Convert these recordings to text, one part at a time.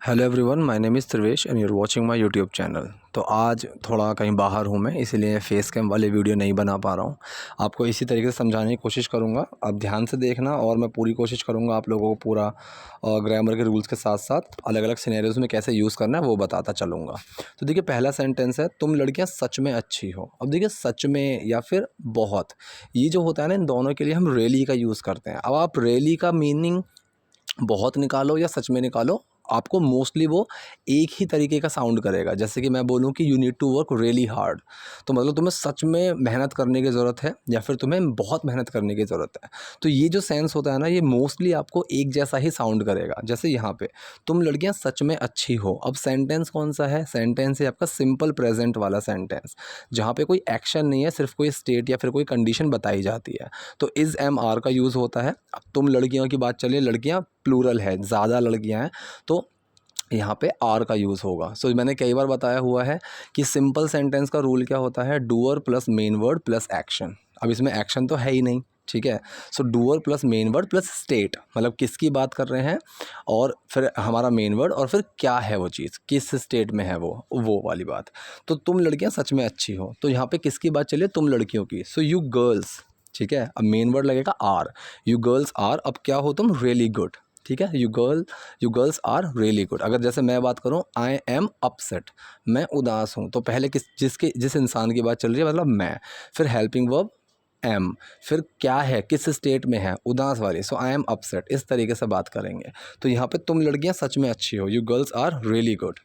Hello everyone, my name is Trivesh and your watching my YouTube channel. तो आज थोड़ा कहीं बाहर हूँ मैं, इसीलिए फेस कैम वाली वीडियो नहीं बना पा रहा हूँ। आपको इसी तरीके से समझाने की कोशिश करूँगा, आप ध्यान से देखना और मैं पूरी कोशिश करूँगा आप लोगों को पूरा ग्रामर के रूल्स के साथ साथ अलग अलग सिनेरियोज़ में कैसे यूज़ करना है वो बताता चलूँगा। तो देखिए, पहला सेंटेंस है, तुम लड़कियाँ सच में अच्छी हो। अब देखिए, सच में या फिर बहुत, ये जो होता है ना, इन दोनों के लिए हम रियली का यूज़ करते हैं। अब आप रियली का मीनिंग बहुत निकालो या सच में निकालो, आपको मोस्टली वो एक ही तरीके का साउंड करेगा। जैसे कि मैं बोलूँ कि you need to work really hard, तो मतलब तुम्हें सच में मेहनत करने की ज़रूरत है या फिर तुम्हें बहुत मेहनत करने की ज़रूरत है। तो ये जो सेंस होता है ना, ये मोस्टली आपको एक जैसा ही साउंड करेगा। जैसे यहाँ पे तुम लड़कियाँ सच में अच्छी हो, अब सेंटेंस कौन सा है? सेंटेंस है आपका सिंपल प्रेजेंट वाला सेंटेंस, जहाँ पे कोई एक्शन नहीं है, सिर्फ कोई स्टेट या फिर कोई कंडीशन बताई जाती है। तो इज़ एम आर का यूज़ होता है। अब तुम लड़कियों की बात चलिए, लड़कियाँ प्लूरल है, ज़्यादा लड़कियाँ हैं, तो यहाँ पे आर का यूज़ होगा। सो मैंने कई बार बताया हुआ है कि सिंपल सेंटेंस का रूल क्या होता है? Doer plus main word plus action. अब इसमें एक्शन तो है ही नहीं, ठीक है। So doer plus main word plus state, मतलब किसकी बात कर रहे हैं, और फिर हमारा मेन वर्ड, और फिर क्या है वो चीज़, किस स्टेट में है वो वाली बात। तो तुम लड़कियां सच में अच्छी हो, तो यहाँ पे किसकी बात चलिए? तुम लड़कियों की। सो यू गर्ल्स, ठीक है। अब मेन वर्ड लगेगा आर, यू गर्ल्स आर। अब क्या हो तुम? रियली गुड, ठीक है। You girls are really good. अगर जैसे मैं बात करूँ, आई एम अपसेट, मैं उदास हूँ, तो पहले जिस इंसान की बात चल रही है, मतलब मैं, फिर हेल्पिंग वर्ब एम, फिर क्या है, किस स्टेट में है? उदास वाली। सो आई एम अपसेट, इस तरीके से बात करेंगे। तो यहाँ पे तुम लड़कियाँ सच में अच्छी हो, you girls are really good.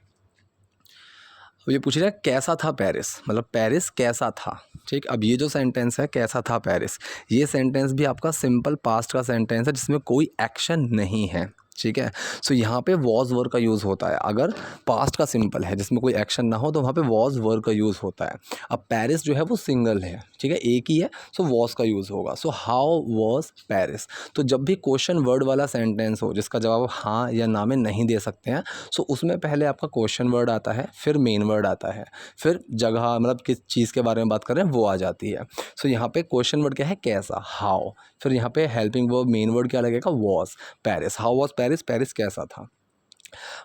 अब ये पूछ रहा है कैसा था पेरिस, मतलब पेरिस कैसा था, ठीक। अब ये जो सेंटेंस है कैसा था पेरिस, ये सेंटेंस भी आपका सिंपल पास्ट का सेंटेंस है जिसमें कोई एक्शन नहीं है, ठीक है। सो यहाँ पे वॉज वर्ड का यूज़ होता है। अगर पास्ट का सिंपल है जिसमें कोई एक्शन ना हो, तो वहाँ पे वॉज वर्ड का यूज़ होता है। अब पेरिस जो है वो सिंगल है, ठीक है, एक ही है, सो वॉज का यूज़ होगा। So how was Paris. तो जब भी क्वेश्चन वर्ड वाला सेंटेंस हो जिसका जवाब हाँ या ना में नहीं दे सकते हैं, सो उसमें पहले आपका क्वेश्चन वर्ड आता है, फिर मेन वर्ड आता है, फिर जगह, मतलब किस चीज़ के बारे में बात कर रहे हैं वो आ जाती है। सो यहाँ पे क्वेश्चन वर्ड क्या है? कैसा, हाउ। फिर यहाँ पे हेल्पिंग वर्ब मेन वर्ड क्या लगेगा? Was. Paris, how was Paris, Paris कैसा था।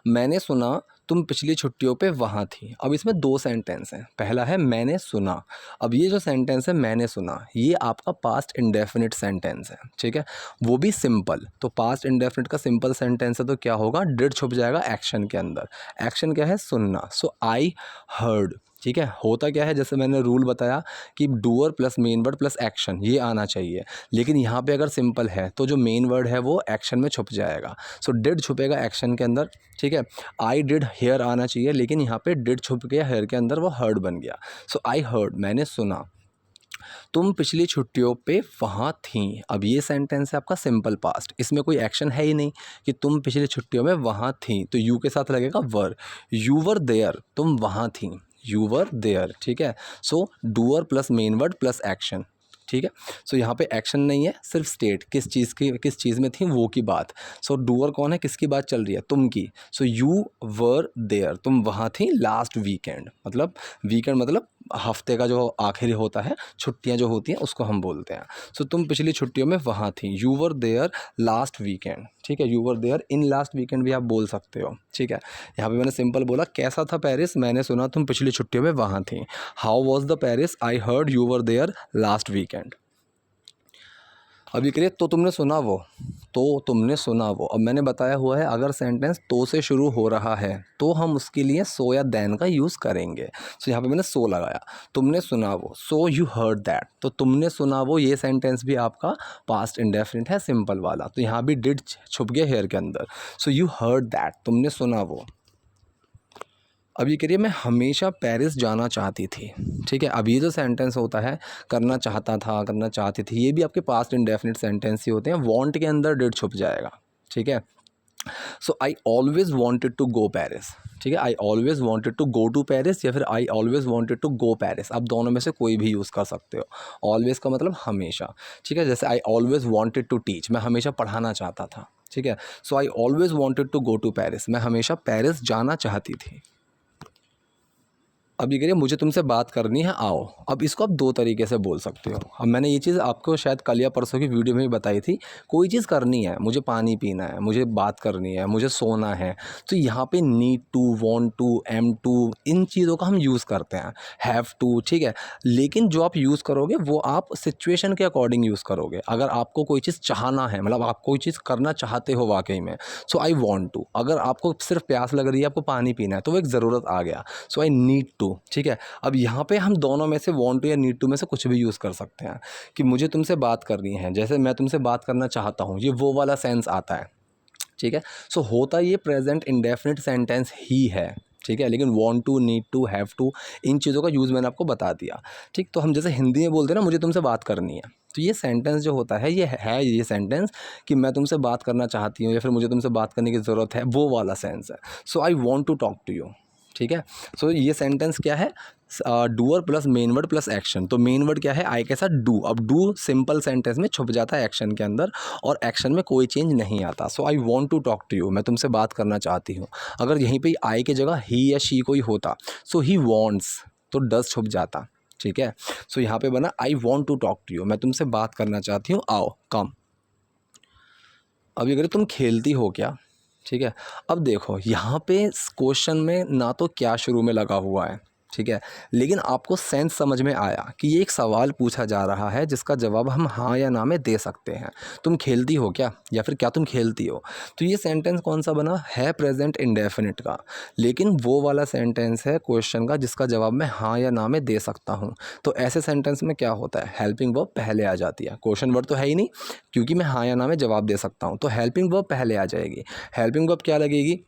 मैंने सुना तुम पिछली छुट्टियों पे वहाँ थी। अब इसमें दो सेंटेंस हैं। पहला है मैंने सुना। अब ये जो सेंटेंस है मैंने सुना, ये आपका पास्ट इंडेफिनिट सेंटेंस है, ठीक है, वो भी सिंपल। तो पास्ट इंडेफिनिट का सिंपल सेंटेंस है, तो क्या होगा? डिड छुप जाएगा एक्शन के अंदर। एक्शन क्या है? सुनना। सो आई हर्ड, ठीक है। होता क्या है, जैसे मैंने रूल बताया कि doer plus main word plus action, ये आना चाहिए। लेकिन यहाँ पे अगर सिंपल है तो जो मेन वर्ड है वो एक्शन में छुप जाएगा। सो डिड छुपेगा एक्शन के अंदर, ठीक है। आई डिड हेयर आना चाहिए, लेकिन यहाँ पे डिड छुप गया हेयर के अंदर, वो हर्ड बन गया। सो आई हर्ड, मैंने सुना। तुम पिछली छुट्टियों पे वहाँ थीं। अब ये सेंटेंस है आपका सिंपल पास्ट, इसमें कोई एक्शन है ही नहीं कि तुम पिछली छुट्टियों में वहाँ थीं, तो यू के साथ लगेगा वर। यू वर देयर, तुम वहाँ थीं, यू वर देयर, ठीक है। So doer plus main word plus action, ठीक है। सो यहाँ पे एक्शन नहीं है, सिर्फ स्टेट, किस चीज़ में थी वो की बात। सो डूअर कौन है, किसकी बात चल रही है? तुम की। सो यू वर देयर, तुम वहाँ थी लास्ट वीकेंड, मतलब वीकेंड मतलब हफ्ते का जो आखिरी होता है, छुट्टियां जो होती हैं उसको हम बोलते हैं। सो तुम पिछली छुट्टियों में वहाँ थी, you were there last weekend, ठीक है। You were there in last weekend भी आप बोल सकते हो, ठीक है। यहाँ पे मैंने सिंपल बोला कैसा था पेरिस, मैंने सुना तुम पिछली छुट्टियों में वहाँ थी। How was the Paris, I heard you were there last weekend. अब ये करिए, तो तुमने सुना वो, तो तुमने सुना वो। अब मैंने बताया हुआ है अगर सेंटेंस तो से शुरू हो रहा है तो हम उसके लिए सो या देन का यूज़ करेंगे। सो यहाँ पे मैंने सो लगाया, तुमने सुना वो, सो यू हर्ड दैट। तो तुमने सुना वो, ये सेंटेंस भी आपका पास्ट इंडेफिनिट है, सिंपल वाला, तो यहाँ भी डिड छुप गया हेयर के अंदर। सो यू हर्ड दैट, तुमने सुना वो। अब ये करिए, मैं हमेशा पेरिस जाना चाहती थी, ठीक है। अब ये जो सेंटेंस होता है, करना चाहता था, करना चाहती थी, ये भी आपके पास्ट इंडेफिनिट सेंटेंस ही होते हैं। वांट के अंदर डिड छुप जाएगा, ठीक है। So I always wanted to go Paris, ठीक है। I always wanted to go to Paris या फिर I always wanted to go Paris, आप दोनों में से कोई भी यूज़ कर सकते हो। ऑलवेज का मतलब हमेशा, ठीक है। जैसे I always wanted to teach, मैं हमेशा पढ़ाना चाहता था, ठीक है। So I always wanted to go to Paris, मैं हमेशा पेरिस जाना चाहती थी। अब ये करिए मुझे तुमसे बात करनी है, आओ। अब इसको आप दो तरीके से बोल सकते हो। अब मैंने ये चीज़ आपको शायद कल या परसों की वीडियो में भी बताई थी। कोई चीज़ करनी है, मुझे पानी पीना है, मुझे बात करनी है, मुझे सोना है, तो यहाँ पे need to, want to, am to, इन चीज़ों का हम यूज़ करते हैं, हैव टू, ठीक है। लेकिन जो आप यूज़ करोगे वो आप सिचुएशन के अकॉर्डिंग यूज़ करोगे। अगर आपको कोई चीज़ चाहना है, मतलब आप कोई चीज़ करना चाहते हो वाकई में, सो आई वॉन्ट टू। अगर आपको सिर्फ प्यास लग रही है, आपको पानी पीना है, तो वो एक ज़रूरत आ गया, सो आई नीड टू, ठीक है। अब यहाँ पे हम दोनों में से वांट टू या नीड टू में से कुछ भी यूज़ कर सकते हैं कि मुझे तुमसे बात करनी है। जैसे मैं तुमसे बात करना चाहता हूँ, ये वो वाला सेंस आता है, ठीक है। सो होता ये प्रेजेंट इंडेफिनिट सेंटेंस ही है, ठीक है। लेकिन want to, need to, have to, इन चीज़ों का यूज़ मैंने आपको बता दिया, ठीक। तो हम जैसे हिंदी में बोलते हैं ना, मुझे तुमसे बात करनी है, तो ये सेंटेंस जो होता है ये सेंटेंस कि मैं तुमसे बात करना चाहती हूँ या फिर मुझे तुमसे बात करने की ज़रूरत है, वो वाला सेंस है। So I want to talk to you, ठीक है। सो ये सेंटेंस क्या है, doer plus main word plus action. तो मेन वर्ड क्या है, आई के साथ डू। अब डू सिंपल सेंटेंस में छुप जाता है एक्शन के अंदर, और एक्शन में कोई चेंज नहीं आता। So I want to talk to you, मैं तुमसे बात करना चाहती हूँ। अगर यहीं पे आई की जगह ही या शी कोई होता, सो ही वॉन्ट्स, तो डज छुप जाता, ठीक है। सो यहाँ पे बना I want to talk to you, मैं तुमसे बात करना चाहती हूँ, आओ, कम। अभी अगर तुम खेलती हो क्या, ठीक है। अब देखो यहाँ पे क्वेश्चन में ना तो क्या शुरू में लगा हुआ है, ठीक है, लेकिन आपको सेंस समझ में आया कि ये एक सवाल पूछा जा रहा है जिसका जवाब हम हाँ या ना में दे सकते हैं। तुम खेलती हो क्या, या फिर क्या तुम खेलती हो। तो ये सेंटेंस कौन सा बना है, प्रेजेंट इंडेफिनिट का, लेकिन वो वाला सेंटेंस है क्वेश्चन का जिसका जवाब मैं हाँ या ना में दे सकता हूँ। तो ऐसे सेंटेंस में क्या होता है, हेल्पिंग वर्ब पहले आ जाती है, क्वेश्चन वर्ड तो है ही नहीं, क्योंकि मैं हाँ या ना में जवाब दे सकता हूँ, तो हेल्पिंग वर्ब पहले आ जाएगी। हेल्पिंग वर्ब क्या लगेगी,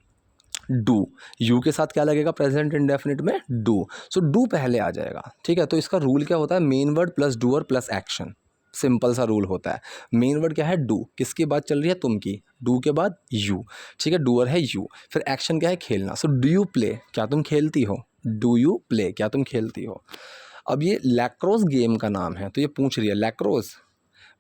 डू। यू के साथ क्या लगेगा प्रेजेंट इंडेफिनिट में, डू। सो डू पहले आ जाएगा, ठीक है। तो इसका रूल क्या होता है, main word plus doer plus action, simple सा रूल होता है। मेन वर्ड क्या है, डू, किसकी बात चल रही है, तुम की, डू के बाद यू, ठीक है, डूअर है यू, फिर एक्शन क्या है, खेलना। सो डू यू प्ले, क्या तुम खेलती हो, डू यू प्ले, क्या तुम खेलती हो। अब ये लैक्रोस गेम का नाम है, तो ये पूछ रही है लैक्रोस,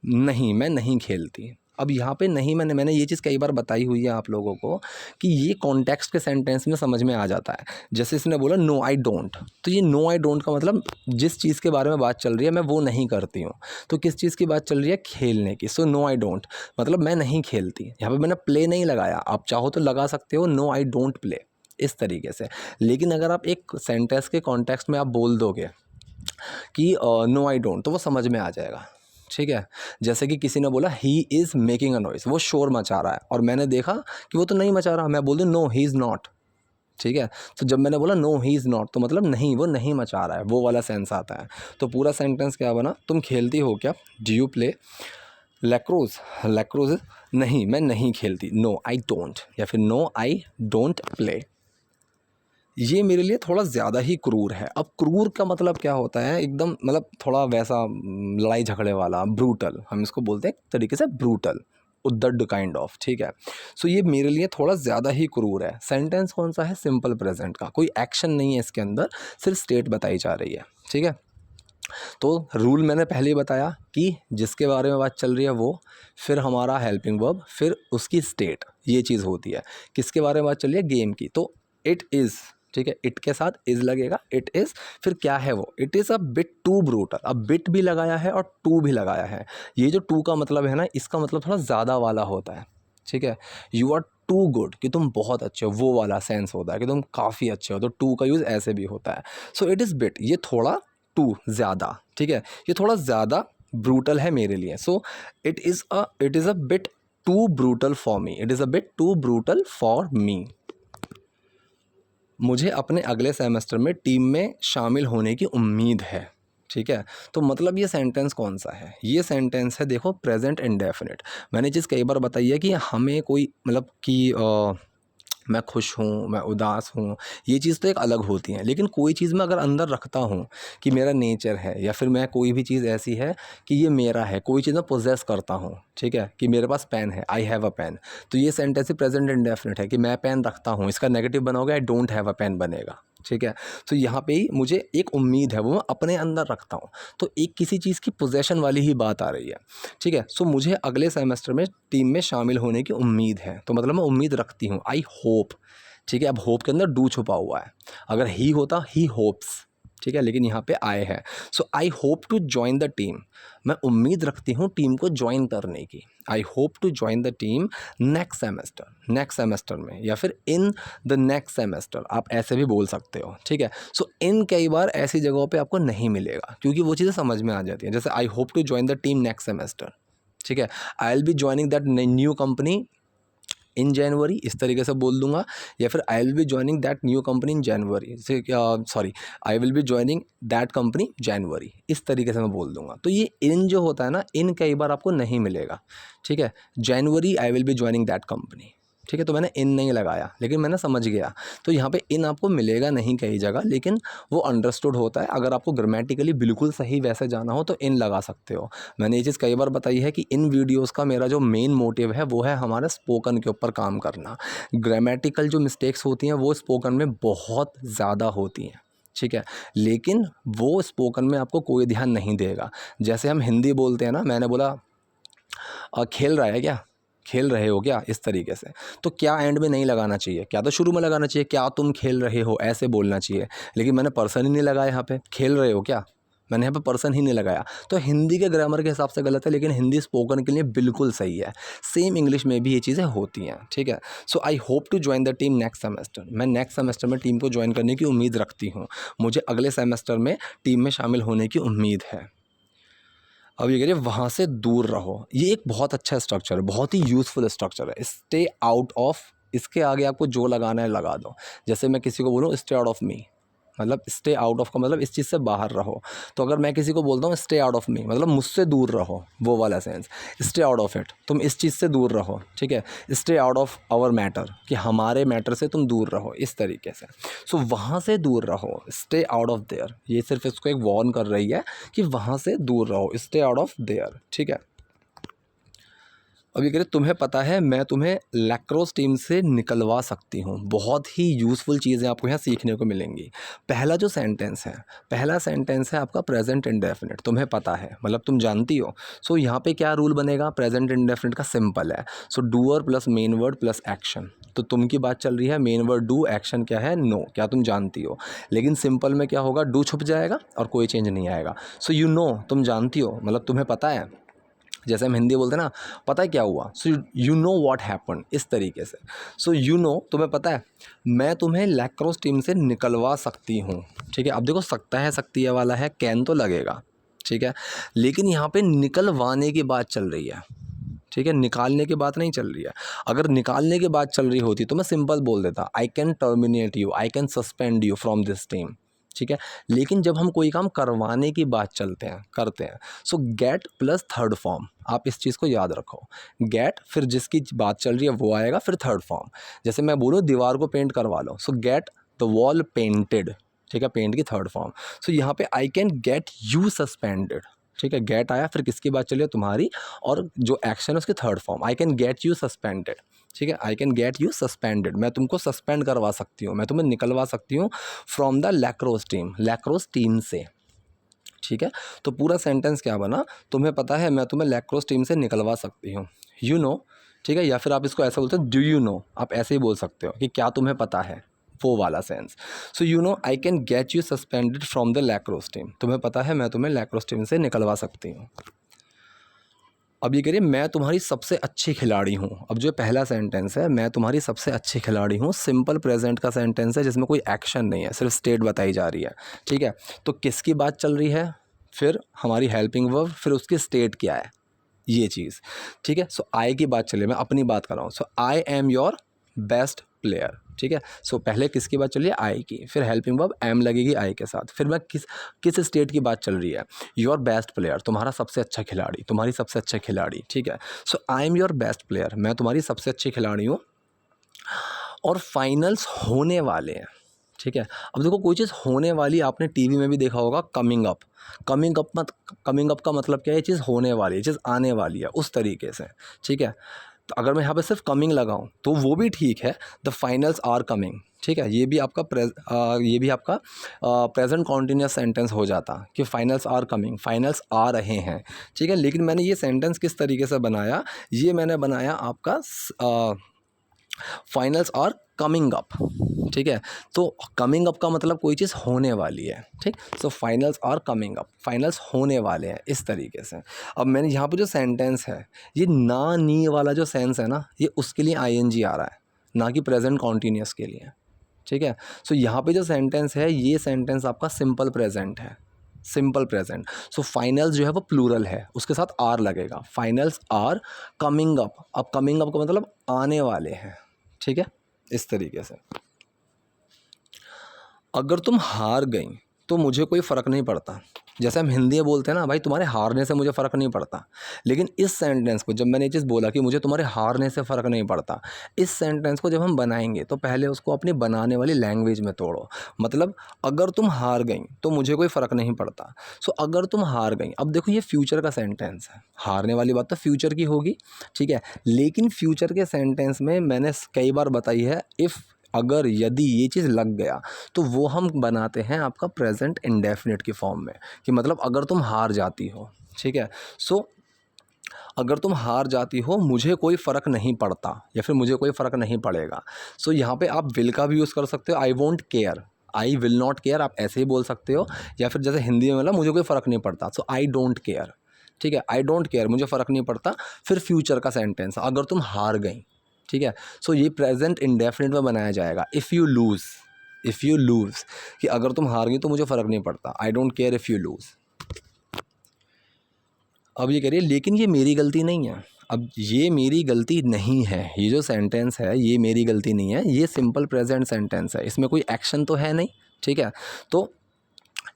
नहीं मैं नहीं खेलती। अब यहाँ पे नहीं, मैंने ये चीज़ कई बार बताई हुई है आप लोगों को कि ये कॉन्टेक्स्ट के सेंटेंस में समझ में आ जाता है। जैसे इसने बोला नो आई डोंट, तो ये नो आई डोंट का मतलब जिस चीज़ के बारे में बात चल रही है मैं वो नहीं करती हूँ। तो किस चीज़ की बात चल रही है, खेलने की। सो नो आई डोंट मतलब मैं नहीं खेलती। यहाँ पे मैंने प्ले नहीं लगाया, आप चाहो तो लगा सकते हो नो आई डोंट प्ले, इस तरीके से। लेकिन अगर आप एक सेंटेंस के कॉन्टेक्स्ट में आप बोल दोगे कि नो आई डोंट, तो वो समझ में आ जाएगा, ठीक है। जैसे कि किसी ने बोला he is making a noise, वो शोर मचा रहा है, और मैंने देखा कि वो तो नहीं मचा रहा, मैं बोल दूँ नो ही इज़ नॉट, ठीक है। तो जब मैंने बोला नो ही इज़ नॉट, तो मतलब नहीं, वो नहीं मचा रहा है, वो वाला सेंस आता है। तो पूरा सेंटेंस क्या बना, तुम खेलती हो क्या, डू यू प्ले लैक्रोज, लैक्रोज नहीं मैं नहीं खेलती, नो आई डोंट, या फिर नो आई डोंट प्ले। ये मेरे लिए थोड़ा ज़्यादा ही क्रूर है। अब क्रूर का मतलब क्या होता है, एकदम मतलब थोड़ा वैसा लड़ाई झगड़े वाला, ब्रूटल, हम इसको बोलते हैं एक तरीके से ब्रूटल, उद्दंड काइंड ऑफ, ठीक है। सो ये मेरे लिए थोड़ा ज़्यादा ही क्रूर है। सेंटेंस कौन सा है, सिंपल प्रेजेंट का, कोई एक्शन नहीं है इसके अंदर, सिर्फ स्टेट बताई जा रही है, ठीक है। तो रूल मैंने पहले ही बताया कि जिसके बारे में बात चल रही है वो, फिर हमारा हेल्पिंग वर्ब, फिर उसकी स्टेट, ये चीज़ होती है। किसके बारे में बात चल रही है, गेम की, तो इट इज़, ठीक है, इट के साथ इज़ लगेगा, इट इज़, फिर क्या है वो, it is a bit too brutal. अब बिट भी लगाया है और टू भी लगाया है। ये जो टू का मतलब है ना, इसका मतलब थोड़ा ज़्यादा वाला होता है, ठीक है। यू आर टू गुड, कि तुम बहुत अच्छे हो, वो वाला सेंस होता है कि तुम काफ़ी अच्छे हो, तो टू का यूज़ ऐसे भी होता है। सो इट इज़ बिट, ये थोड़ा टू ज़्यादा, ठीक है, ये थोड़ा ज़्यादा ब्रूटल है मेरे लिए। So it is a bit too brutal for me, it is a bit too brutal for me. मुझे अपने अगले सेमेस्टर में टीम में शामिल होने की उम्मीद है, ठीक है। तो मतलब ये सेंटेंस कौन सा है, ये सेंटेंस है देखो प्रेजेंट इंडेफिनिट। मैंने ये चीज़ कई बार बताई है कि हमें कोई मतलब कि मैं खुश हूँ, मैं उदास हूँ, ये चीज़ तो एक अलग होती हैं, लेकिन कोई चीज़ मैं अगर अंदर रखता हूँ कि मेरा नेचर है, या फिर मैं कोई भी चीज़ ऐसी है कि ये मेरा है, कोई चीज़ मैं पोजेस करता हूँ, ठीक है, कि मेरे पास पेन है, आई हैव अ पेन, तो ये सेंटेंस ही प्रेजेंट इंडेफिनिट है कि मैं पेन रखता हूँ। इसका नेगेटिव बनाओगे I don't have a pen बनेगा, ठीक है। तो यहाँ पे ही मुझे एक उम्मीद है, वो मैं अपने अंदर रखता हूँ, तो एक किसी चीज़ की पोजेशन वाली ही बात आ रही है, ठीक है। सो मुझे अगले सेमेस्टर में टीम में शामिल होने की उम्मीद है, तो मतलब मैं उम्मीद रखती हूँ, आई होप, ठीक है। अब होप के अंदर डू छुपा हुआ है, अगर ही होता ही होप्स, ठीक है, लेकिन यहाँ पे आई है। So I hope to join the team, मैं उम्मीद रखती हूँ टीम को ज्वाइन करने की। I hope to join the team next semester, next semester में, या फिर इन द नेक्स्ट सेमेस्टर, आप ऐसे भी बोल सकते हो। ठीक है, सो इन कई बार ऐसी जगहों पे आपको नहीं मिलेगा क्योंकि वो चीज़ें समझ में आ जाती हैं। जैसे I hope to join the team next semester, ठीक है, I will be joining that new company in January, इस तरीके से बोल दूंगा। या फिर I will be joining that new company in January, sorry, I will be joining that company January, इस तरीके से मैं बोल दूंगा। तो ये इन जो होता है ना, इन कई बार आपको नहीं मिलेगा। ठीक है, January I will be joining that company, ठीक है, तो मैंने इन नहीं लगाया लेकिन मैंने समझ गया। तो यहाँ पे इन आपको मिलेगा नहीं कई जगह, लेकिन वो अंडरस्टूड होता है। अगर आपको ग्रामेटिकली बिल्कुल सही वैसे जाना हो तो इन लगा सकते हो। मैंने ये चीज़ कई बार बताई है कि इन वीडियोस का मेरा जो मेन मोटिव है वो है हमारा स्पोकन के ऊपर काम करना। ग्रामेटिकल जो मिस्टेक्स होती हैं वो स्पोकन में बहुत ज़्यादा होती हैं, ठीक है, लेकिन वो स्पोकन में आपको कोई ध्यान नहीं देगा। जैसे हम हिंदी बोलते हैं ना, मैंने बोला खेल रहा है क्या, खेल रहे हो क्या, इस तरीके से। तो क्या एंड में नहीं लगाना चाहिए, क्या तो शुरू में लगाना चाहिए, क्या तुम खेल रहे हो, ऐसे बोलना चाहिए। लेकिन मैंने पर्सन ही नहीं लगाया यहाँ पे, खेल रहे हो क्या, मैंने यहाँ पे पर्सन ही नहीं लगाया। तो हिंदी के ग्रामर के हिसाब से गलत है, लेकिन हिंदी स्पोकन के लिए बिल्कुल सही है। सेम इंग्लिश में भी ये चीज़ें होती हैं, ठीक है। So I hope to join the team next semester, मैं नेक्स्ट सेमेस्टर में टीम को ज्वाइन करने की उम्मीद रखती हूँ। मुझे अगले सेमेस्टर में टीम में शामिल होने की उम्मीद है। अब ये करिए वहाँ से दूर रहो, ये एक बहुत अच्छा स्ट्रक्चर है, बहुत ही यूज़फुल स्ट्रक्चर है। स्टे आउट ऑफ, इसके आगे आपको जो लगाना है लगा दो। जैसे मैं किसी को बोलूँ स्टे आउट ऑफ मी, मतलब स्टे आउट ऑफ का मतलब इस चीज़ से बाहर रहो। तो अगर मैं किसी को बोलता हूँ स्टे आउट ऑफ मी, मतलब मुझसे दूर रहो, वो वाला sense. Stay out of it, तुम इस चीज़ से दूर रहो, ठीक है। Stay out of our matter, कि हमारे मैटर से तुम दूर रहो, इस तरीके से। सो वहाँ से दूर रहो, स्टे आउट ऑफ देयर, ये सिर्फ इसको एक वार्न कर रही है कि वहाँ से दूर रहो, स्टे आउट ऑफ देयर, ठीक है। अब ये कह रहे तुम्हें पता है मैं तुम्हें लैक्रोस टीम से निकलवा सकती हूँ। बहुत ही यूज़फुल चीज़ें आपको यहाँ सीखने को मिलेंगी। पहला जो सेंटेंस है, पहला सेंटेंस है आपका प्रेजेंट इंडेफिनिट, तुम्हें पता है मतलब तुम जानती हो। सो यहाँ पे क्या रूल बनेगा, प्रेजेंट इंडेफिनिट का सिंपल है। So doer plus main word plus action, तो तुम की बात चल रही है, मेन वर्ड डू, एक्शन क्या है, नो, क्या तुम जानती हो। लेकिन सिंपल में क्या होगा, डू छुप जाएगा और कोई चेंज नहीं आएगा। सो यू नो, तुम जानती हो, मतलब तुम्हें पता है। जैसे हम हिंदी बोलते हैं ना, पता है क्या हुआ, so you know what happen, इस तरीके से। सो यू नो, तुम्हें पता है मैं तुम्हें लैक्रोस टीम से निकलवा सकती हूँ, ठीक है। अब देखो सकता है, सकती है वाला है, कैन तो लगेगा, ठीक है, लेकिन यहाँ पे निकलवाने की बात चल रही है, ठीक है, निकालने की बात नहीं चल रही है। अगर निकालने की बात चल रही होती तो मैं सिंपल बोल देता, I can terminate you, I can suspend you from this team, ठीक है। लेकिन जब हम कोई काम करवाने की बात करते हैं, सो गेट प्लस थर्ड फॉर्म, आप इस चीज़ को याद रखो। गेट, फिर जिसकी बात चल रही है वो आएगा, फिर थर्ड फॉर्म। जैसे मैं बोलूँ दीवार को पेंट करवा लो, so get the wall painted, ठीक है, पेंट की थर्ड फॉर्म। सो यहाँ पे I can get you suspended, ठीक है, गेट आया, फिर किसकी बात चली है, तुम्हारी, और जो एक्शन है उसकी third form, I can get you suspended, ठीक है, आई कैन गेट यू सस्पेंडेड, मैं तुमको सस्पेंड करवा सकती हूँ, मैं तुम्हें निकलवा सकती हूँ from the lacrosse team, lacrosse team से, ठीक है। तो पूरा सेंटेंस क्या बना, तुम्हें पता है मैं तुम्हें लैक्रोस टीम से निकलवा सकती हूँ, यू नो, ठीक है। या फिर आप इसको ऐसा बोलते हो, डू यू नो, आप ऐसे ही बोल सकते हो कि क्या तुम्हें पता है, वो वाला sense. So you know I can get you suspended from the lacrosse team, तुम्हें पता है मैं तुम्हें लैक्रोस टीम से निकलवा सकती हूँ। अब ये करिए मैं तुम्हारी सबसे अच्छी खिलाड़ी हूँ। अब जो पहला सेंटेंस है, मैं तुम्हारी सबसे अच्छी खिलाड़ी हूँ, सिंपल प्रेजेंट का सेंटेंस है जिसमें कोई एक्शन नहीं है, सिर्फ स्टेट बताई जा रही है, ठीक है। तो किसकी बात चल रही है, फिर हमारी हेल्पिंग वर्ब, फिर उसकी स्टेट क्या है, ये चीज़, ठीक है। सो आई की बात चलिए, मैं अपनी बात कर रहा हूँ। So I am your best player, ठीक है। सो पहले किसकी बात चल रही है, आई की, फिर हेल्पिंग वर्ब एम लगेगी आई के साथ, फिर मैं किस स्टेट की बात चल रही है, योर बेस्ट प्लेयर, तुम्हारा सबसे अच्छा खिलाड़ी, तुम्हारी सबसे अच्छा खिलाड़ी, ठीक है। So I am your best player, मैं तुम्हारी सबसे अच्छी खिलाड़ी हूँ, और फाइनल्स होने वाले हैं, ठीक है। अब देखो कोई चीज़ होने वाली, आपने टीवी में भी देखा होगा, कमिंग अप, कमिंग अप का मतलब क्या है, ये चीज़ होने वाली, ये चीज़ आने वाली है, उस तरीके से, ठीक है। तो अगर मैं यहाँ पे सिर्फ कमिंग लगाऊं तो वो भी ठीक है, द फाइनल्स आर कमिंग, ठीक है। ये भी आपका प्रेजेंट कॉन्टिन्यूस सेंटेंस हो जाता कि फाइनल्स आर कमिंग, फाइनल्स आ रहे हैं, ठीक है। लेकिन मैंने ये सेंटेंस किस तरीके से बनाया, ये मैंने बनाया आपका फाइनल्स आर कमिंग अप, ठीक है। तो कमिंग अप का मतलब कोई चीज़ होने वाली है, ठीक। So finals are coming up, finals होने वाले हैं, इस तरीके से। अब मैंने यहाँ पे जो सेंटेंस है, ये ना नी वाला जो सेंस है ना, ये उसके लिए आईएनजी आ रहा है, ना कि प्रेजेंट कॉन्टीन्यूस के लिए, ठीक है। सो यहाँ पे जो सेंटेंस है, ये सेंटेंस आपका सिंपल प्रेजेंट है, सिंपल प्रेजेंट। सो फाइनल्स जो है वो प्लूरल है, उसके साथ आर लगेगा, फाइनल्स आर कमिंग अप। अब कमिंग अप का मतलब आने वाले हैं, ठीक है, इस तरीके से। अगर तुम हार गई तो मुझे कोई फ़र्क नहीं पड़ता। जैसे हम हिंदी में बोलते हैं ना, भाई तुम्हारे हारने से मुझे फ़र्क नहीं पड़ता। लेकिन इस सेंटेंस को, जब मैंने ये चीज़ बोला कि मुझे तुम्हारे हारने से फ़र्क नहीं पड़ता, इस सेंटेंस को जब हम बनाएंगे तो पहले उसको अपनी बनाने वाली लैंग्वेज में तोड़ो। मतलब अगर तुम हार गई तो मुझे कोई फ़र्क नहीं पड़ता। सो अगर तुम हार गई, अब देखो ये फ्यूचर का सेंटेंस है, हारने वाली बात तो फ्यूचर की होगी, ठीक है। लेकिन फ्यूचर के सेंटेंस में मैंने कई बार बताई है, इफ़, अगर, यदि ये चीज़ लग गया तो वो हम बनाते हैं आपका प्रेजेंट इंडेफिनिट की फॉर्म में, कि मतलब अगर तुम हार जाती हो, ठीक है। सो अगर तुम हार जाती हो मुझे कोई फ़र्क नहीं पड़ता, या फिर मुझे कोई फ़र्क नहीं पड़ेगा। सो यहाँ पे आप विल का भी यूज़ कर सकते हो, I won't care, I will not care, आप ऐसे ही बोल सकते हो। या फिर जैसे हिंदी में बोला मुझे कोई फ़र्क नहीं पड़ता, सो आई डोंट केयर, ठीक है, आई डोंट केयर, मुझे फ़र्क नहीं पड़ता। फिर फ्यूचर का सेंटेंस, अगर तुम हार गई, ठीक है। सो ये प्रेजेंट इंडेफिनिट में बनाया जाएगा, if you lose, if you lose, कि अगर तुम हार गई तो मुझे फ़र्क नहीं पड़ता, I don't care if you lose. अब ये कह रही है लेकिन ये मेरी गलती नहीं है। अब ये मेरी गलती नहीं है, ये जो सेंटेंस है ये मेरी गलती नहीं है, ये सिंपल प्रेजेंट सेंटेंस है, इसमें कोई एक्शन तो है नहीं, ठीक है। तो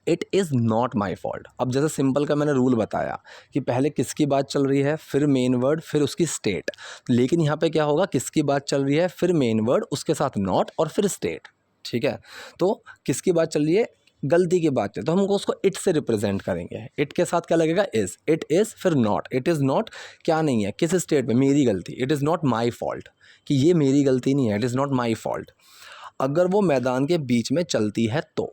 it is not my fault. अब जैसे सिंपल का मैंने रूल बताया कि पहले किसकी बात चल रही है, फिर मेन वर्ड, फिर उसकी स्टेट। लेकिन यहाँ पे क्या होगा, किसकी बात चल रही है, फिर मेन वर्ड, उसके साथ नॉट, और फिर स्टेट, ठीक है। तो किसकी बात चल रही है, गलती की बात है, तो हमको उसको इट से रिप्रेजेंट करेंगे। इट के साथ क्या लगेगा, इज़, इट इज़, फिर नॉट। इट इज़ नॉट क्या नहीं है, किस स्टेट में, मेरी गलती, it is not my fault, कि ये मेरी गलती नहीं है, it is not my fault. अगर वो मैदान के बीच में चलती है तो,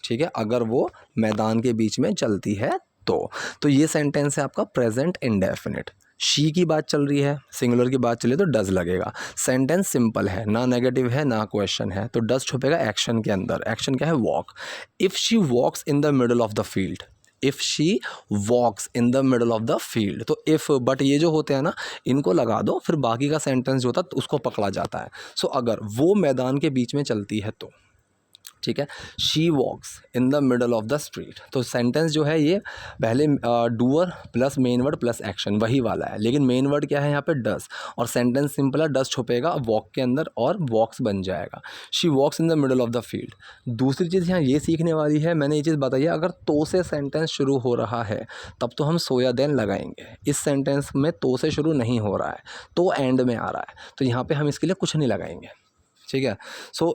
ठीक है, अगर वो मैदान के बीच में चलती है तो ये सेंटेंस है आपका प्रेजेंट इंडेफिनिट। शी की बात चल रही है, सिंगुलर की बात चली तो डज लगेगा। सेंटेंस सिंपल है, ना नेगेटिव है ना क्वेश्चन है, तो डज छुपेगा एक्शन के अंदर। एक्शन क्या है, walk. If she walks in the middle of the field, if she walks in the middle of the field, तो इफ़ बट ये जो होते हैं ना, इनको लगा दो, फिर बाकी का सेंटेंस जो होता है उसको पकड़ा जाता है। सो अगर वो मैदान के बीच में चलती है तो, ठीक है, she walks in the middle of the street, तो सेंटेंस जो है ये पहले doer plus main word plus action वही वाला है, लेकिन मेन वर्ड क्या है यहाँ पे, डस, और सेंटेंस सिंपल है, डस छुपेगा वॉक के अंदर और वॉक्स बन जाएगा। She walks in the middle of the field. दूसरी चीज़ यहाँ ये सीखने वाली है, मैंने ये चीज़ बताई है, अगर तो से सेंटेंस शुरू हो रहा है तब तो हम सो या देन लगाएंगे। इस सेंटेंस में तो से शुरू नहीं हो रहा है, तो एंड में आ रहा है, तो यहाँ पे हम इसके लिए कुछ नहीं लगाएंगे, ठीक है। सो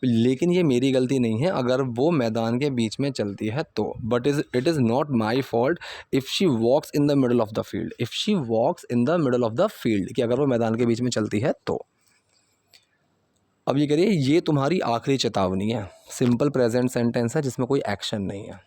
लेकिन ये मेरी गलती नहीं है अगर वो मैदान के बीच में चलती है तो, but it is not my fault if she walks in the middle of the field, if she walks in the middle of the field, कि अगर वो मैदान के बीच में चलती है तो। अब ये करिए, ये तुम्हारी आखिरी चेतावनी है, सिंपल प्रेजेंट सेंटेंस है जिसमें कोई एक्शन नहीं है,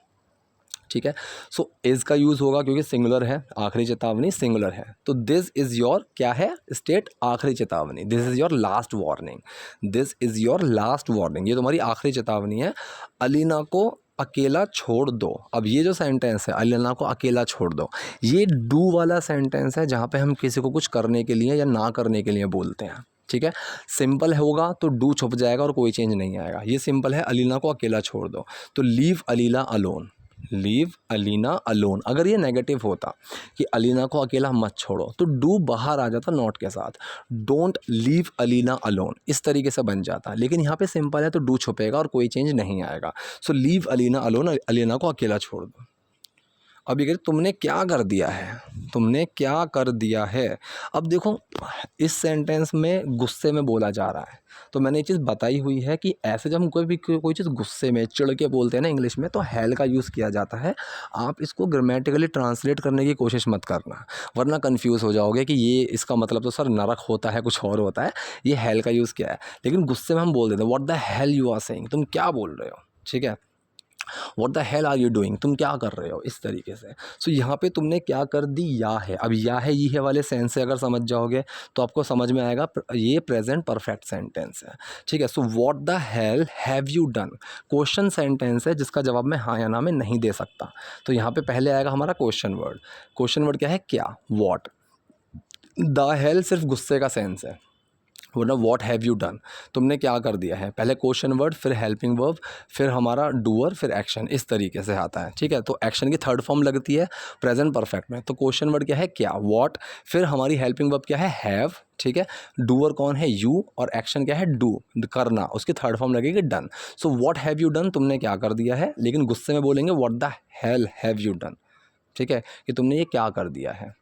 ठीक है। सो इज़ का यूज़ होगा क्योंकि सिंगुलर है, आखिरी चेतावनी सिंगुलर है, तो दिस इज़ योर क्या है, स्टेट, आखिरी चेतावनी, this is your last warning, this is your last warning, ये तुम्हारी आखिरी चेतावनी है। अलीना को अकेला छोड़ दो। अब ये जो सेंटेंस है, अलीना को अकेला छोड़ दो, ये डू वाला सेंटेंस है जहाँ पे हम किसी को कुछ करने के लिए या ना करने के लिए बोलते हैं, ठीक है। सिंपल होगा तो डू छुप जाएगा और कोई चेंज नहीं आएगा। ये सिंपल है, अलीना को अकेला छोड़ दो, तो leave Alina alone, leave Alina alone. अगर ये नेगेटिव होता कि अलीना को अकेला मत छोड़ो, तो डू बाहर आ जाता नॉट के साथ, डोंट लीव अलीना अलोन, इस तरीके से बन जाता। लेकिन यहाँ पे सिंपल है तो डू छुपेगा और कोई चेंज नहीं आएगा। So leave Alina alone, Alina को अकेला छोड़ दो। अब ये कह तुमने क्या कर दिया है, तुमने क्या कर दिया है। अब देखो, इस सेंटेंस में गुस्से में बोला जा रहा है, तो मैंने ये चीज़ बताई हुई है कि ऐसे जब हम कोई चीज़ गुस्से में चिढ़ के बोलते हैं ना इंग्लिश में, तो हैल का यूज़ किया जाता है। आप इसको ग्रामेटिकली ट्रांसलेट करने की कोशिश मत करना, वरना कन्फ्यूज़ हो जाओगे कि ये इसका मतलब तो सर नरक होता है, कुछ और होता है, ये हैल का यूज़ किया है। लेकिन गुस्से में हम बोल देते हैं what the hell you are saying, तुम क्या बोल रहे हो, ठीक है। What the hell are you doing, तुम क्या कर रहे हो, इस तरीके से। सो यहाँ पे तुमने क्या कर दी, या है। अब या है ये है वाले सेंस से अगर समझ जाओगे तो आपको समझ में आएगा ये प्रेजेंट परफेक्ट सेंटेंस है, ठीक है। So what the hell have you done, question sentence है जिसका जवाब मैं हाँ या ना में नहीं दे सकता। तो यहाँ पे पहले आएगा हमारा क्वेश्चन वर्ड। क्वेश्चन वर्ड क्या है, क्या, व्हाट। द हेल सिर्फ गुस्से का सेंस है, वरना व्हाट हैव यू डन, तुमने क्या कर दिया है। पहले क्वेश्चन वर्ड, फिर हेल्पिंग वर्ब, फिर हमारा डूअर, फिर एक्शन, इस तरीके से आता है, ठीक है। तो एक्शन की थर्ड फॉर्म लगती है प्रेजेंट परफेक्ट में। तो क्वेश्चन वर्ड क्या है, क्या, व्हाट, फिर हमारी हेल्पिंग वर्ब क्या है, हैव, ठीक है। डूअर कौन है, यू, और एक्शन क्या है, डू, करना, उसकी थर्ड फॉर्म लगेगी done. So what have you done, तुमने क्या कर दिया है, लेकिन गुस्से में बोलेंगे what the hell have you done, ठीक है, कि तुमने ये क्या कर दिया है।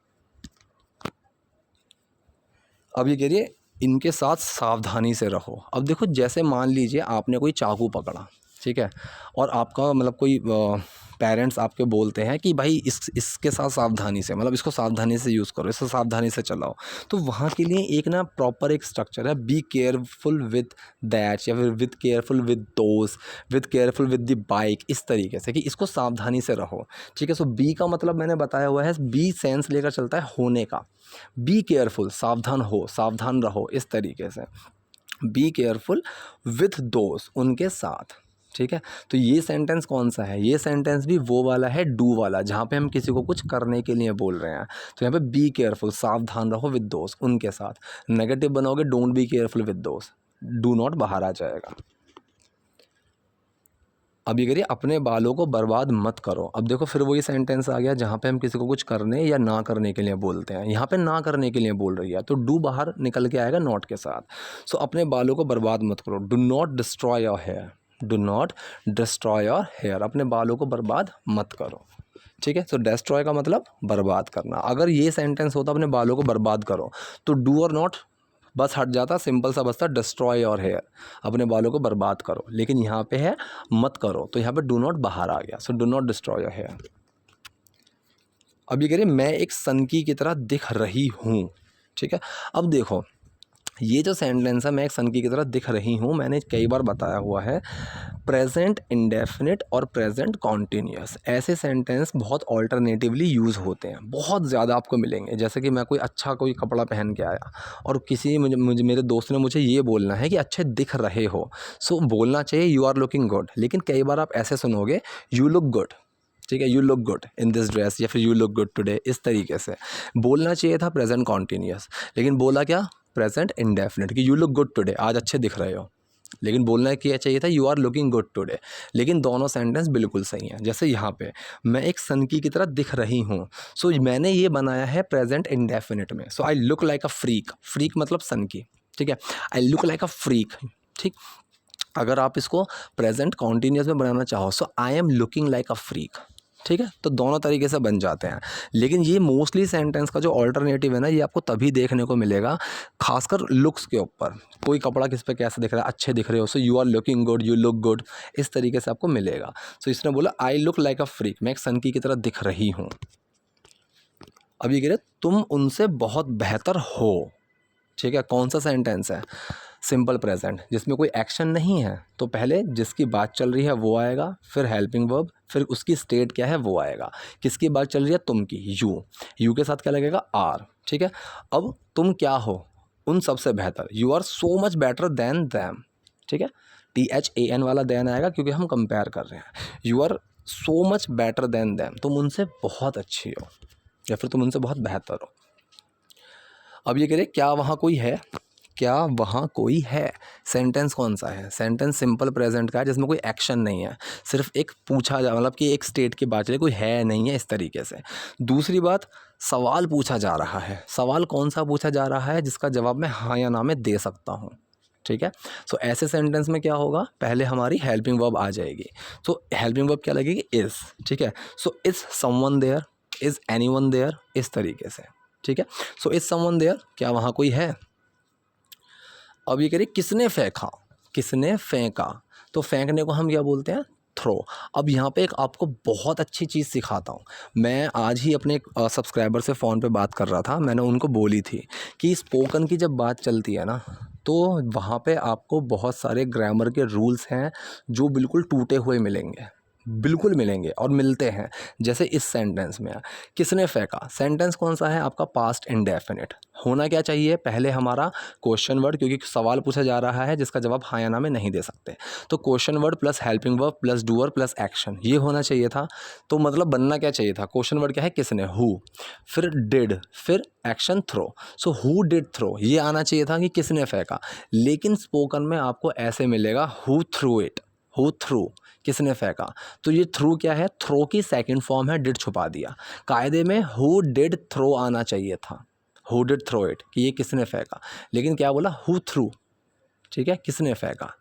अब ये कह रही है इनके साथ सावधानी से रहो। अब देखो जैसे मान लीजिए आपने कोई चाकू पकड़ा, ठीक है, और आपका मतलब कोई पेरेंट्स आपके बोलते हैं कि भाई इसके साथ सावधानी से, मतलब इसको सावधानी से यूज़ करो, इसको सावधानी से चलाओ। तो वहाँ के लिए एक ना प्रॉपर एक स्ट्रक्चर है, बी केयरफुल विद दैट, या फिर with careful with those, with careful with the bike, इस तरीके से कि इसको सावधानी से रहो, ठीक है। सो बी का मतलब मैंने बताया हुआ है, बी सेंस लेकर चलता है होने का। बी केयरफुल, सावधान हो, सावधान रहो, इस तरीके से। बी केयरफुल विथ दोस्त, उनके साथ, ठीक है। तो ये सेंटेंस कौन सा है, ये सेंटेंस भी वो वाला है, डू वाला, जहाँ पे हम किसी को कुछ करने के लिए बोल रहे हैं। तो यहाँ पे बी केयरफुल, सावधान रहो, विद दोस्त, उनके साथ। नेगेटिव बनाओगे डोंट बी केयरफुल विद दोस्त, डू नॉट बाहर आ जाएगा। अब ये करिए अपने बालों को बर्बाद मत करो। अब देखो फिर वही सेंटेंस आ गया जहाँ पे हम किसी को कुछ करने या ना करने के लिए बोलते हैं। यहाँ पे ना करने के लिए बोल रही है, तो डू बाहर निकल के आएगा नॉट के साथ। सो अपने बालों को बर्बाद मत करो, do not destroy your hair, do not destroy your hair, अपने बालों को बर्बाद मत करो, ठीक है। सो डिस्ट्रॉय का मतलब बर्बाद करना। अगर ये सेंटेंस होता अपने बालों को बर्बाद करो, तो डू और नॉट बस हट जाता, सिंपल सा बसता डिस्ट्रॉय योर हेयर, अपने बालों को बर्बाद करो। लेकिन यहाँ पे है मत करो, तो यहाँ पे डू नॉट बाहर आ गया। So do not destroy your hair. अब ये कह रही मैं एक सनकी की तरह दिख रही हूँ, ठीक है। अब देखो ये जो सेंटेंस है, मैं एक सनकी की तरह दिख रही हूँ, मैंने कई बार बताया हुआ है, प्रेजेंट इंडेफिनिट और प्रेजेंट कॉन्टीन्यूअस, ऐसे सेंटेंस बहुत ऑल्टरनेटिवली यूज़ होते हैं, बहुत ज़्यादा आपको मिलेंगे। जैसे कि मैं कोई अच्छा कोई कपड़ा पहन के आया और किसी मुझे मेरे दोस्त ने मुझे ये बोलना है कि अच्छे दिख रहे हो। सो बोलना चाहिए यू आर लुकिंग गुड, लेकिन कई बार आप ऐसे सुनोगे यू लुक गुड, ठीक है, you look good in this dress, या फिर यू लुक गुड टुडे, इस तरीके से। बोलना चाहिए था प्रेजेंट कॉन्टीन्यूअस, लेकिन बोला क्या, प्रेजेंट इंडेफिनिट, कि यू लुक गुड टुडे, आज अच्छे दिख रहे हो। लेकिन बोलना क्या चाहिए था, you are looking good today. लेकिन दोनों सेंटेंस बिल्कुल सही हैं। जैसे यहाँ पे मैं एक सनकी की तरह दिख रही हूँ, सो मैंने ये बनाया है प्रेजेंट इंडेफिनिट में। So I look like a freak, freak मतलब सनकी, ठीक है, I look like a freak, ठीक। अगर आप इसको प्रेजेंट कॉन्टीन्यूअस में बनाना चाहो, so I am looking like a freak, ठीक है। तो दोनों तरीके से बन जाते हैं। लेकिन ये मोस्टली सेंटेंस का जो ऑल्टरनेटिव है ना, ये आपको तभी देखने को मिलेगा, खासकर लुक्स के ऊपर। कोई कपड़ा किस पे कैसे दिख रहा है, अच्छे दिख रहे हो, so you are looking good, you look good, इस तरीके से आपको मिलेगा। सो इसने बोला I look like a freak, मैं एक सनकी की तरह दिख रही हूँ। अब ये कह रहे तुम उनसे बहुत बेहतर हो, ठीक है। कौन सा सेंटेंस है, सिंपल प्रेजेंट, जिसमें कोई एक्शन नहीं है। तो पहले जिसकी बात चल रही है वो आएगा, फिर हेल्पिंग वर्ब, फिर उसकी स्टेट क्या है वो आएगा। किसकी बात चल रही है, तुम की, यू के साथ क्या लगेगा, आर, ठीक है। अब तुम क्या हो, उन सबसे बेहतर, you are so much better than them, ठीक है। THAN वाला देन आएगा क्योंकि हम कंपेयर कर रहे हैं। You are so much better than them, तुम उनसे बहुत अच्छी हो, या फिर तुम उनसे बहुत बेहतर हो। अब ये कह रहे क्या वहाँ कोई है, क्या वहाँ कोई है, सेंटेंस कौन सा है, सेंटेंस सिंपल प्रेजेंट का है, जिसमें कोई एक्शन नहीं है, सिर्फ एक पूछा जा, मतलब कि एक स्टेट की बात चले, कोई है नहीं है, इस तरीके से। दूसरी बात, सवाल पूछा जा रहा है। सवाल कौन सा पूछा जा रहा है, जिसका जवाब मैं हाँ या ना में दे सकता हूँ, ठीक है। सो ऐसे सेंटेंस में क्या होगा, पहले हमारी हेल्पिंग वर्ब आ जाएगी। सो हेल्पिंग वर्ब क्या लगेगी, इज़, ठीक है। So is someone there, is anyone there, इस तरीके से, ठीक है। सो इज़ समवन देयर, क्या वहाँ कोई है। अब ये कह रही किसने फेंका, किसने फेंका, तो फेंकने को हम क्या बोलते हैं, थ्रो। अब यहाँ पे एक आपको बहुत अच्छी चीज़ सिखाता हूँ। मैं आज ही अपने सब्सक्राइबर से फ़ोन पे बात कर रहा था, मैंने उनको बोली थी कि स्पोकन की जब बात चलती है ना, तो वहाँ पे आपको बहुत सारे ग्रामर के रूल्स हैं जो बिल्कुल टूटे हुए मिलेंगे, बिल्कुल मिलेंगे और मिलते हैं। जैसे इस सेंटेंस में किसने फेंका, सेंटेंस कौन सा है आपका, पास्ट इंडेफिनिट। होना क्या चाहिए, पहले हमारा क्वेश्चन वर्ड, क्योंकि सवाल पूछा जा रहा है जिसका जवाब हाँ या ना में नहीं दे सकते, तो question word plus helping verb plus doer plus action, ये होना चाहिए था। तो मतलब बनना क्या चाहिए था, क्वेश्चन वर्ड क्या है, किसने, हु, फिर डिड, फिर action throw. So who did throw, ये आना चाहिए था कि किसने फेंका। लेकिन स्पोकन में आपको ऐसे मिलेगा who through it, who through, किसने फेंका। तो ये थ्रू क्या है, थ्रो की सेकंड फॉर्म है, डिड छुपा दिया। कायदे में हु डिड थ्रो आना चाहिए था, हु डिड थ्रो इट, कि ये किसने फेंका, लेकिन क्या बोला, हु थ्रू, ठीक है, किसने फेंका,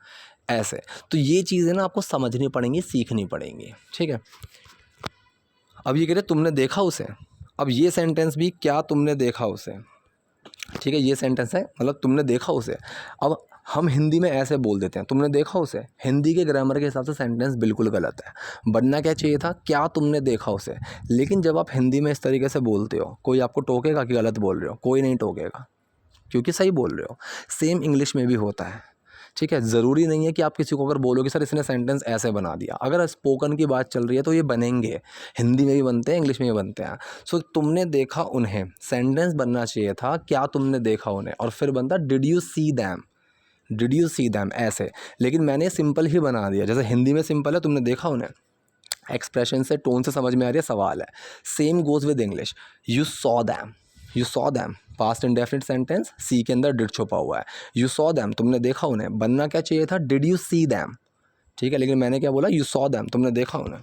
ऐसे। तो ये चीज़ें ना आपको समझनी पड़ेंगी, सीखनी पड़ेंगी, ठीक है। अब ये कह रहे तुमने देखा उसे, अब ये सेंटेंस भी, क्या तुमने देखा उसे, ठीक है, ये सेंटेंस है, मतलब तुमने देखा उसे। अब हम हिंदी में ऐसे बोल देते हैं, तुमने देखा उसे, हिंदी के ग्रामर के हिसाब से सेंटेंस बिल्कुल गलत है। बनना क्या चाहिए था, क्या तुमने देखा उसे। लेकिन जब आप हिंदी में इस तरीके से बोलते हो, कोई आपको टोकेगा कि गलत बोल रहे हो, कोई नहीं टोकेगा, क्योंकि सही बोल रहे हो। सेम इंग्लिश में भी होता है, ठीक है। ज़रूरी नहीं है कि आप किसी को अगर बोलो कि सर इसने सेंटेंस ऐसे बना दिया, अगर स्पोकन की बात चल रही है तो ये बनेंगे, हिंदी में भी बनते हैं, इंग्लिश में भी बनते हैं। सो तुमने देखा उन्हें, सेंटेंस बनना चाहिए था क्या तुमने देखा उन्हें, और फिर बनता did you see them, did you see them, ऐसे। लेकिन मैंने सिंपल ही बना दिया, जैसे हिंदी में सिंपल है तुमने देखा उन्हें, एक्सप्रेशन से, टोन से समझ में आ रही है, सवाल है। Same goes with English, you saw them, you saw them, past indefinite sentence, सी के अंदर डिड छुपा हुआ है, यू सॉ दैम, तुमने देखा उन्हें। बनना क्या चाहिए था, डिड यू सी दैम, ठीक है, लेकिन मैंने क्या बोला, यू सॉ दैम, तुमने देखा उन्हें,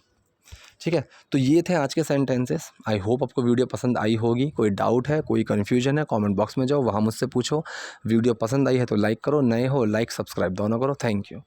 ठीक है। तो ये थे आज के सेंटेंसेस। आई होप आपको वीडियो पसंद आई होगी। कोई डाउट है, कोई कन्फ्यूजन है, कमेंट बॉक्स में जाओ, वहाँ मुझसे पूछो। वीडियो पसंद आई है तो लाइक करो, नए हो लाइक सब्सक्राइब दोनों करो। Thank you.